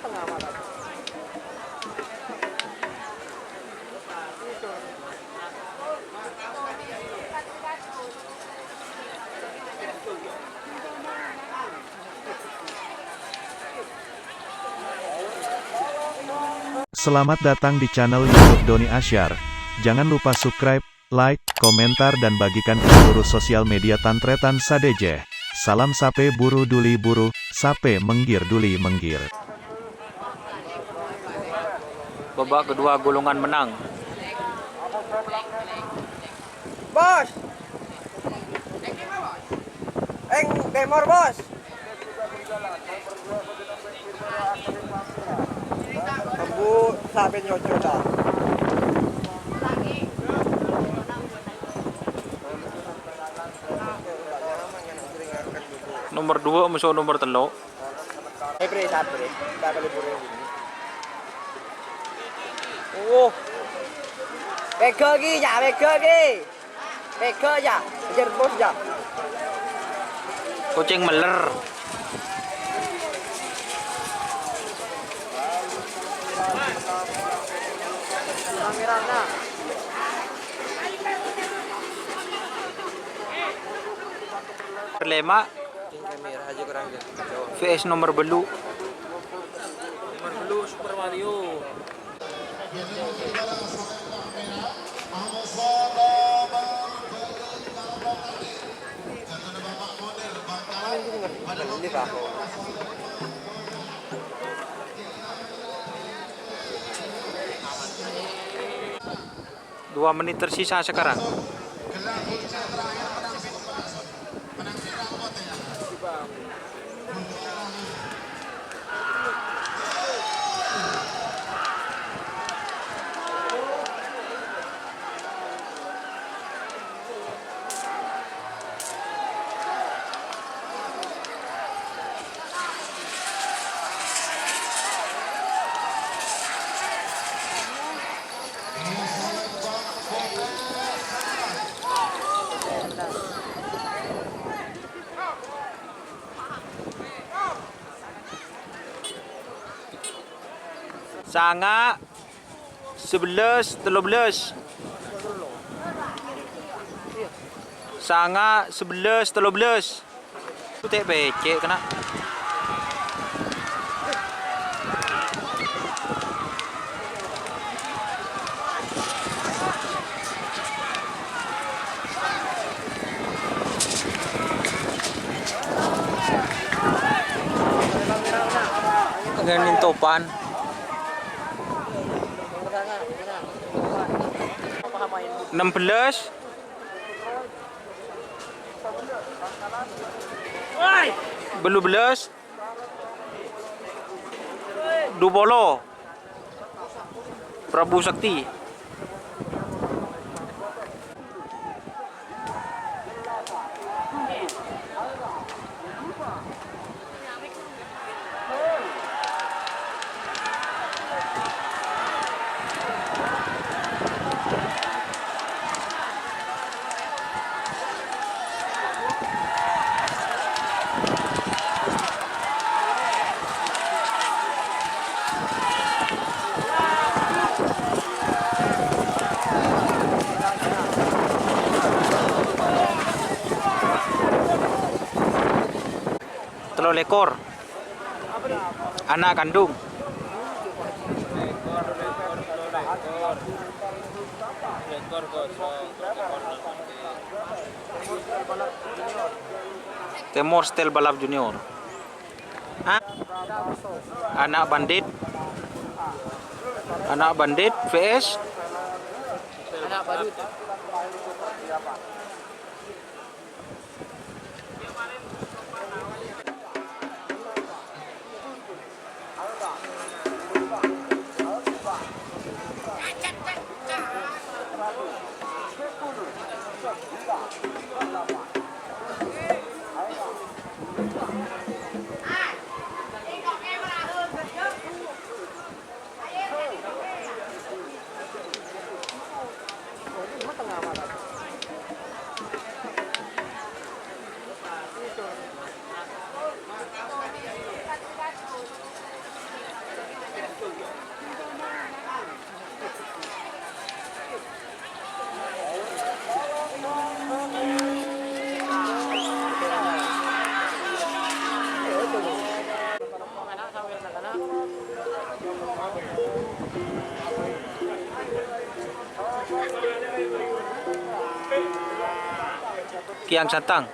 Selamat datang di channel YouTube Doni Asyar. Jangan lupa subscribe, like, komentar dan bagikan ke seluruh sosial media Tantretan Sadejeh. Salam sape buru duli buru, sape menggir duli menggir. Babak kedua golongan menang. Bos. Demor bos. Tembu sabe nyoco dah. Nomor 2 musuh nomor 3. Bre, saat bre. Kita kali buru ini. Oh. Pega lagi ya, pega lagi. Pega ya, kejar bos ya. Kucing meler. Merah-merah. Perlema Merah aja kurang dia. VS nomor belu. Nomor belu Super Mario. Ini kah? 2 menit tersisa sekarang. Sanga 11 13. Sanga 11 13. Putek becek kena. Ganin topan. 16 Belu belas 20 Prabu Sakti. Telur lekor anak kandung. Timor Steel Balap Junior. Anak bandit VS Anak badut. Kiang Santang.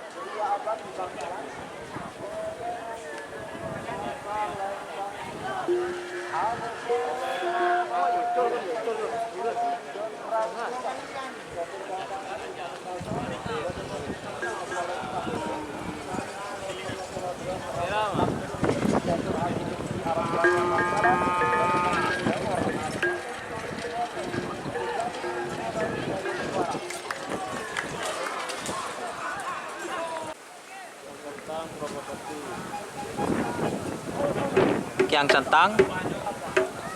Kiang Santang,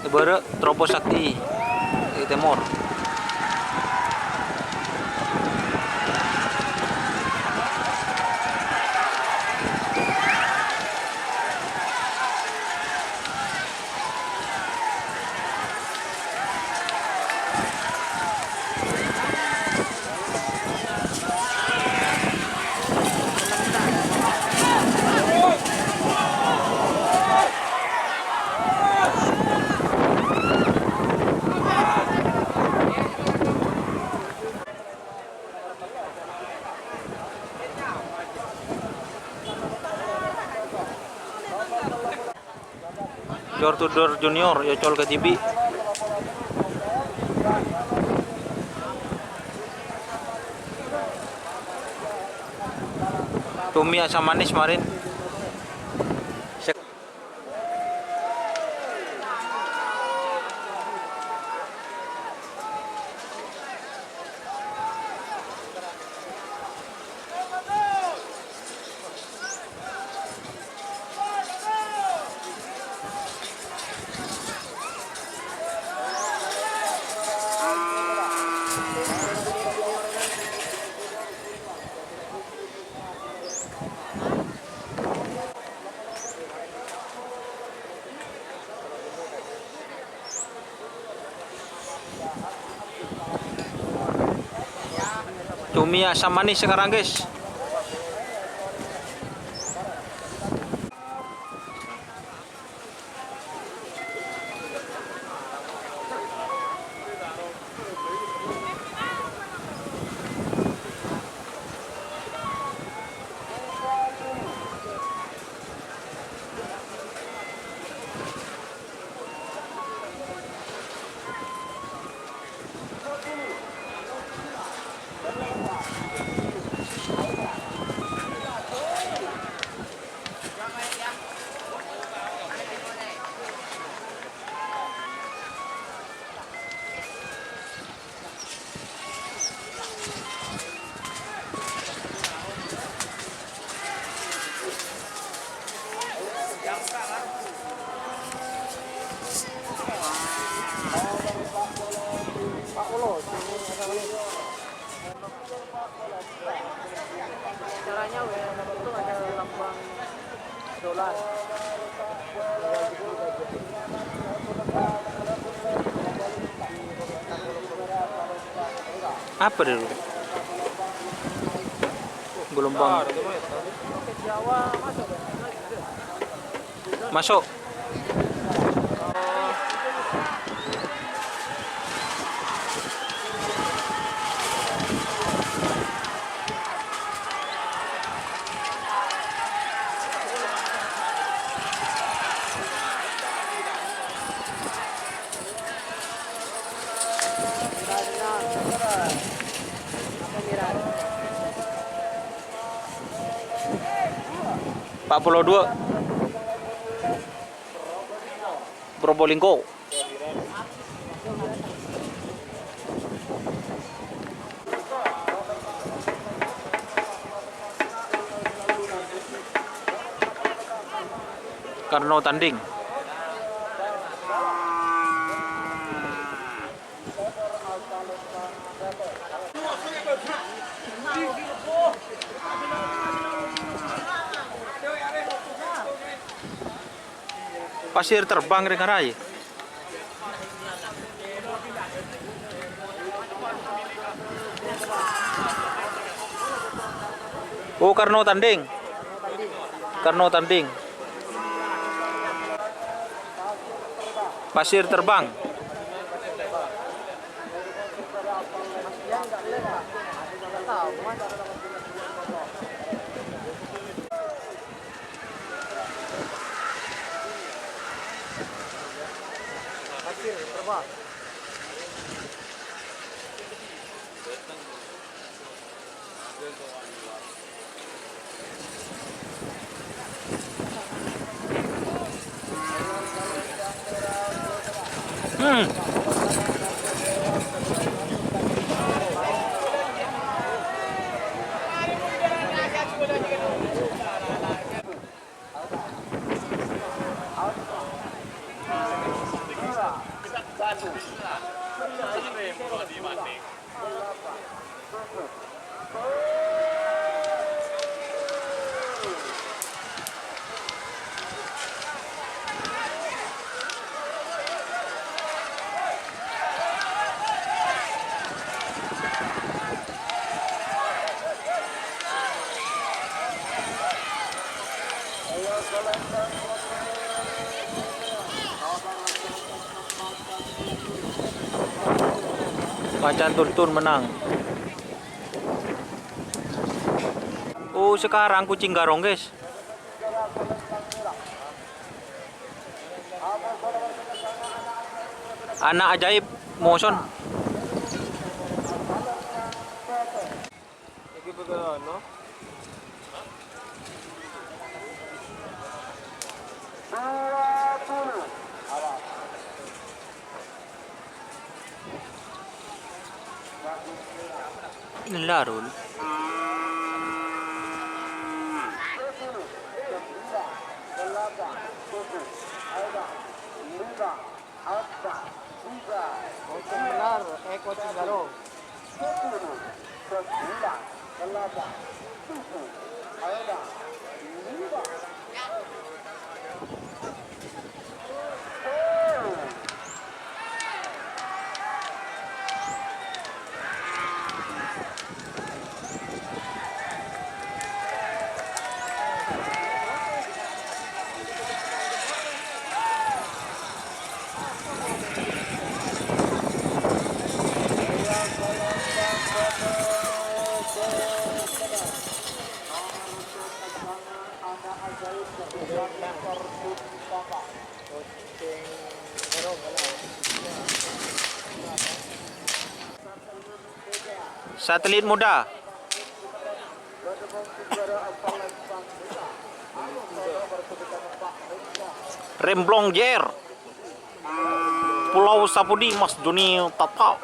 Ibere, Tropo Sakti, di Timur. Door to door junior, Yocol ke Tibi. Tumi asam manis kemarin. Cumi asam manis sekarang, guys. Caranya itu ada lambang dolar. Apa dulu? Gelombang. Jawa Masuk. Pak Pulau 2 Probolinggo. Karno tanding. Pasir terbang dengan rai. Oh, Karno tanding. Karno tanding. Pasir terbang. Pak. Macan tuntun menang. Oh, sekarang kucing garong, guys. Anak ajaib motion. Ini larul. Benar, kucing garong. Satelit muda. Remblong JR. Pulau Sapudi, Mas Joni Tata.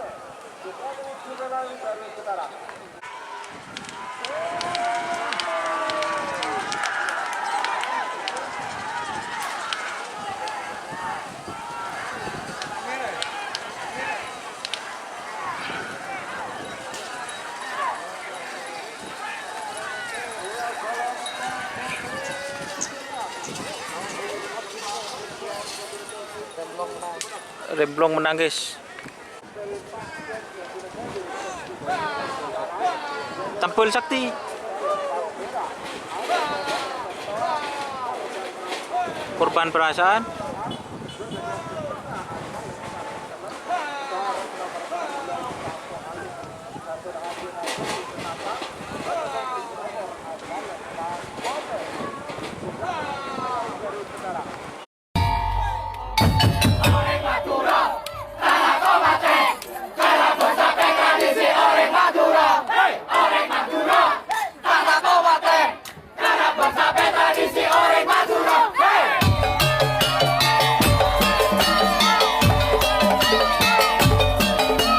Remblong menang, guys. Tampil sakti. Korban perasaan.